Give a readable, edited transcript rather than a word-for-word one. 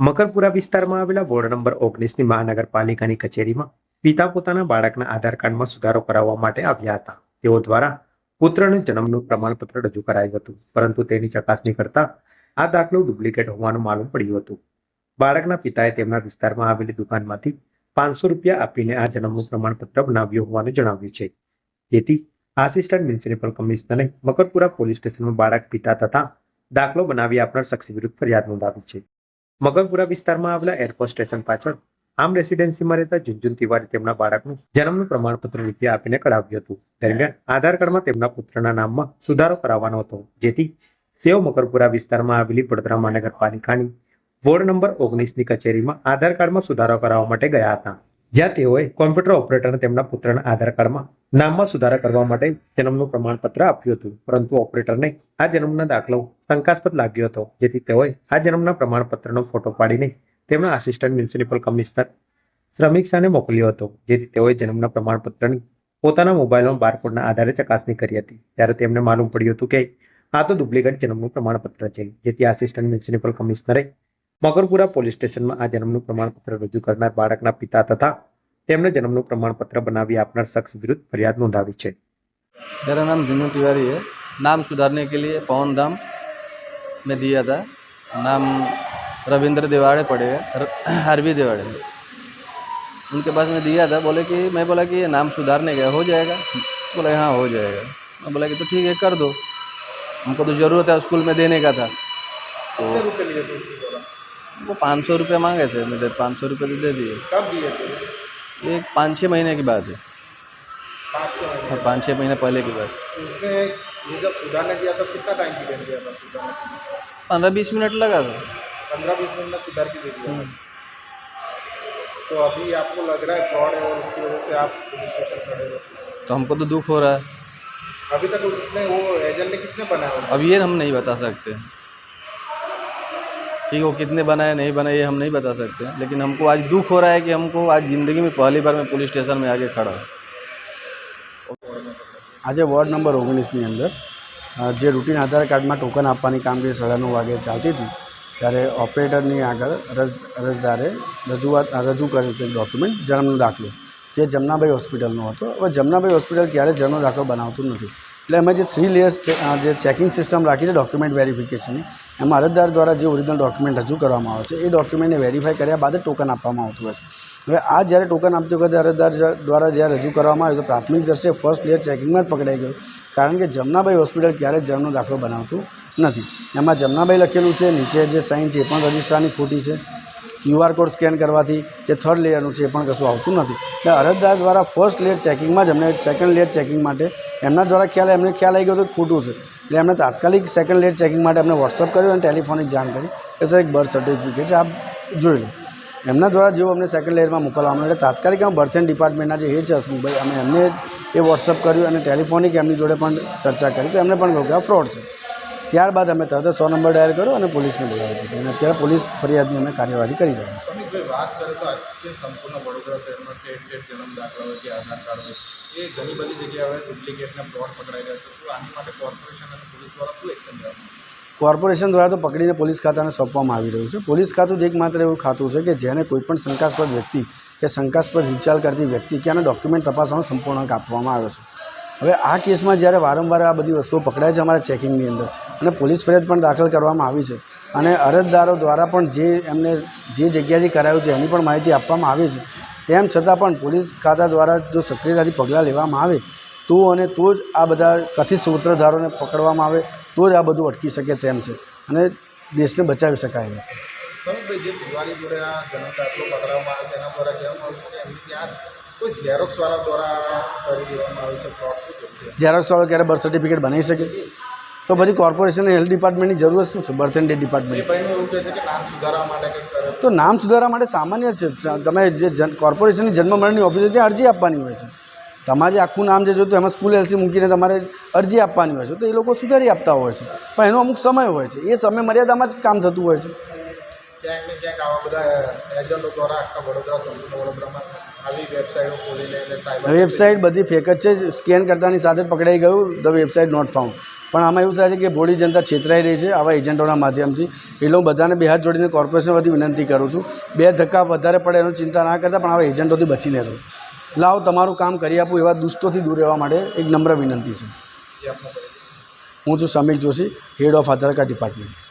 મકરપુરા વિસ્તારમાં આવેલા ward number 19ની મહાનગરપાલિકાની કચેરીમાં પિતા પોતાના બાળકના આધાર કાર્ડમાં સુધારો કરાવવા માટે આવ્યા હતા. તેઓ દ્વારા પુત્રને જન્મનું પ્રમાણપત્ર રજૂ કરાયું હતું, પરંતુ તેની ચકાસણી કરતા આ દાખલો ડુપ્લિકેટ હોવાનું માલુમ પડ્યું હતું. બાળકના પિતાએ તેમના વિસ્તારમાં આવેલી દુકાનમાંથી 500 રૂપિયા આપીને આ જન્મનું પ્રમાણપત્ર બનાવ્યું હોવાનું જણાવ્યું છે. જેથી આસિસ્ટન્ટ મ્યુનિસિપલ કમિશનરે મકરપુરા પોલીસ સ્ટેશનમાં બાળક પિતા તથા દાખલો બનાવી આપનાર શખ્સ વિરુદ્ધ ફરિયાદ નોંધાવી છે. મકરપુરા વિસ્તારમાં આવેલા એરપોર્ટ સ્ટેશન પાછળ આમ રેસિડેન્સીમાં રહેતા ઝુનઝુન તિવારી તેમના બાળકનું જન્મનું પ્રમાણપત્ર રૂપિયા આપીને કઢાવ્યું હતું. દરમિયાન આધાર કાર્ડમાં તેમના પુત્રના નામમાં સુધારો કરાવવાનો હતો, જેથી તેઓ મકરપુરા વિસ્તારમાં આવેલી વડોદરા મહાનગરપાલિકાની વોર્ડ નંબર 19ની કચેરીમાં આધાર કાર્ડમાં સુધારો કરાવવા માટે ગયા હતા, જ્યાં તેઓએ કોમ્પ્યુટર ઓપરેટરને તેમના પુત્રના આધાર કાર્ડમાં નામમાં સુધારા કરવા માટે જન્મનું પ્રમાણપત્ર આપ્યું હતું, પરંતુ ઓપરેટરને આ જન્મના દાખલો શંકાસ્પદ લાગ્યો હતો, જેથી તેઓએ આ જન્મના પ્રમાણપત્રનો ફોટો પાડીને તેમના આસિસ્ટન્ટ મ્યુનિસિપલ કમિશનર શ્રમિક શાહને મોકલ્યો હતો. જેથી તેઓએ જન્મના પ્રમાણપત્રની પોતાના મોબાઈલમાં બારકોડના આધારે ચકાસણી કરી હતી, ત્યારે તેમને માલુમ પડ્યું હતું કે આ તો ડુપ્લિકેટ જન્મનું પ્રમાણપત્ર છે. જેથી આસિસ્ટન્ટ મ્યુનિસિપલ કમિશનરે મકરપુરા પોલીસ સ્ટેશનમાં આ જન્મનું પ્રમાણપત્ર રજૂ કરનાર બાળકના પિતા તથા તેમને जन्मનું प्रमाणपत्र बनावी आपनार शख्स विरुद्ध फरियाद नोंधावी है। मेरा नाम जुनून तिवारी है। नाम सुधारने के लिए पवन धाम में दिया था। नाम रविंद्र दिवाड़े पड़ेगा, अरबी दिवाड़े, उनके पास में दिया था। बोले कि मैं बोला कि ये नाम सुधारने का हो जाएगा। बोला हाँ हो जाएगा। मैं बोला कि तो ठीक है कर दो, हमको तो ज़रूरत है, स्कूल में देने का था। तो कितने रुपये लिए थे उसके द्वारा? वो 500 रुपये मांगे थे, मैंने 500 रुपये तो दे दिए। कब दिए थे? ये 5-6 महीने की बात है। 5-6 महीने? 5-6 महीने पहले की बात। तो उसने ये जब सुधारने दिया तब कितना टाइम पीरियड दिया था सुधारने के लिए? 15-20 मिनट लगा था। 15-20 मिनट में सुधार के दे दिया था। तो अभी आपको लग रहा है फ्रॉड है और उसकी वजह से आप पुलिस स्टेशन खड़े हो? तो हमको तो दुख हो रहा है। अभी तक कितने वो एजेंट ने कितने बनाए हुए? अब ये हम नहीं बता सकते कि वो कितने बनाए नहीं बनाए, ये हम नहीं बता सकते, लेकिन हमको आज दुख हो रहा है कि हमको आज ज़िंदगी में पहली बार मैं पुलिस स्टेशन में आके खड़ा हूँ। આજે વોર્ડ નંબર 19ની અંદર જે રૂટીન આધાર કાર્ડમાં ટોકન આપવાની કામગીરી 9:30 વાગે ચાલતી હતી, ત્યારે ઓપરેટરની આગળ અરજદારે રજૂ કર્યું હતું ડોક્યુમેન્ટ, જન્મનો દાખલો, જે જમનાભાઈ હોસ્પિટલનો હતો. હવે જમનાભાઈ હોસ્પિટલ ક્યારે જન્મનો દાખલો બનાવતું નથી, એટલે અમે જે 3 લેયર્સ જે ચેકિંગ સિસ્ટમ રાખી છે ડોક્યુમેન્ટ વેરિફિકેશનની, એમાં અરજદાર દ્વારા જે ઓરિજિનલ ડોક્યુમેન્ટ રજૂ કરવામાં આવે છે એ ડોક્યુમેન્ટને વેરીફાઈ કર્યા બાદ ટોકન આપવામાં આવતું હોય છે. હવે આ જ્યારે ટોકન આપતી વખતે અરજદાર દ્વારા જ્યારે રજૂ કરવામાં આવ્યું તો પ્રાથમિક દ્રષ્ટિએ ફર્સ્ટ લેયર ચેકિંગમાં જ પકડાઈ ગયું, કારણ કે જમનાભાઈ હોસ્પિટલ ક્યારેય જન્મનો દાખલો બનાવતું નથી. એમાં જમનાભાઈ લખેલું છે, નીચે જે સાઇન છે એ પણ રજિસ્ટ્રારની ખોટી છે, QR કોડ સ્કેન કરવાથી જે 3rd લેયરનું છે એ પણ કશું આવતું નથી. એટલે અરજદાર દ્વારા ફર્સ્ટ લેયર ચેકિંગમાં જ અમને સેકન્ડ લેયર ચેકિંગ માટે એમના દ્વારા એમને ખ્યાલ આવી ગયો તો ખોટું છે, એટલે એમણે તાત્કાલિક સેકન્ડ લેયર ચેકિંગ માટે અમને વોટ્સઅપ કર્યું અને ટેલિફોનિક જાણ કરી કે સર એક બર્થ સર્ટિફિકેટ છે, આપ જોઈ લો. એમના દ્વારા જેવું અમને સેકન્ડ લેયરમાં મોકલવામાં એટલે તાત્કાલિક અમે બર્થ એન્ડ ડિપાર્ટમેન્ટના જે હેડ છે હસમુખભાઈ, અમે એમને એ વોટ્સઅપ કર્યું અને ટેલિફોનિક એમની જોડે પણ ચર્ચા કરી, તો એમને પણ કહ્યું કે આ ફ્રોડ છે. ત્યારબાદ અમે તરત 100 નંબર ડાયલ કર્યો અને પોલીસને બોલાવી દીધી અને અત્યારે પોલીસ ફરિયાદની અમે કાર્યવાહી કરી રહ્યા છીએ. વાત કરીએ તો આજે સંપૂર્ણ વડોદરા શહેરમાં ઠેર જન્મ દાખલા હોય કે આધાર કાર્ડ હોય એ ઘણી બધી જગ્યાએ હવે ડુપ્લિકેટના ફ્રોડ પકડાઈ રહ્યા છે. તો આની માટે કોર્પોરેશન અને પોલીસ દ્વારા શું એક્શન લેવામાં? કોર્પોરેશન દ્વારા તો પકડીને પોલીસ ખાતાને સોંપવામાં આવી રહ્યું છે. પોલીસ ખાતું જ એકમાત્ર એવું ખાતું છે કે જેને કોઈપણ શંકાસ્પદ વ્યક્તિ કે શંકાસ્પદ હિલચાલ કરતી વ્યક્તિ કે આના ડોક્યુમેન્ટ તપાસવાનો સંપૂર્ણ હક આપવામાં આવ્યો છે. હવે આ કેસમાં જ્યારે વારંવાર આ બધી વસ્તુઓ પકડાય છે અમારા ચેકિંગની અંદર અને પોલીસ ફરિયાદ પણ દાખલ કરવામાં આવી છે અને અરજદારો દ્વારા પણ જે એમને જે જગ્યાથી કરાયું છે એની પણ માહિતી આપવામાં આવી છે, તેમ છતાં પણ પોલીસ ખાતા દ્વારા જો સક્રિયતાથી પગલાં લેવામાં આવે તો અને તો જ આ બધા કથિત સૂત્રધારોને પકડવામાં આવે તો જ આ બધું અટકી શકે તેમ છે અને દેશને બચાવી શકાય એમ છે. સમીરભાઈ, જે દિવાળી જોડે આ જન્મ દાખલો પકડવામાં આવે છે એના દ્વારા કહેવામાં આવ્યું છે કે એમની ત્યાં કોઈ ઝેરોક્સવાળા દ્વારા કરી દેવામાં આવ્યું છે ફ્રોડ, શું છે? ઝેરોક્સવાળો ક્યારે બર્થ સર્ટિફિકેટ બનાવી શકે? તો પછી કોર્પોરેશનને હેલ્થ ડિપાર્ટમેન્ટની જરૂરત શું છે? બર્થ એન્ડ ડેથ ડિપાર્ટમેન્ટ એ ભાઈનું એવું કહે છે કે નામ સુધારવા માટે કંઈક કરે. તો નામ સુધારવા માટે સામાન્ય છે, તમે જે કોર્પોરેશનની જન્મ મરણની ઓફિસે ત્યાં અરજી આપવાની હોય છે. તમારે આખું નામ જે જોતું એમાં સ્કૂલ LC મૂકીને તમારે અરજી આપવાની હોય છે, તો એ લોકો સુધારી આપતા હોય છે, પણ એનો અમુક સમય હોય છે, એ સમય મર્યાદામાં જ કામ થતું હોય છે. ક્યાંક ને ક્યાંક આવા બધા એજન્ટો દ્વારા આખા વડોદરા સંપૂર્ણ વડોદરામાં આવી વેબસાઇટો ખોલીને અને સાયબર વેબસાઇટ બધી ફેક જ છે. સ્કેન કરતાની સાથે જ પકડાઈ ગયું, ધ વેબસાઇટ નોટ ફાઉન્ડ. પણ આમાં એવું થાય છે કે ભોળી જનતા છેતરાઈ રહી છે આવા એજન્ટોના માધ્યમથી. એટલે હું બધાને બે હાથ જોડીને કોર્પોરેશન વતી વિનંતી કરું છું, બે ધક્કા વધારે પડે એનું ચિંતા ના કરતા, પણ આવા એજન્ટોથી બચીને રહો. લાવો તમારું કામ કરી આપું એવા દુષ્ટોથી દૂર રહેવા માટે એક નમ્ર વિનંતી છે. જે આપનો પરિચય. હું છું Sameer Joshi, head of Aadhaar card department.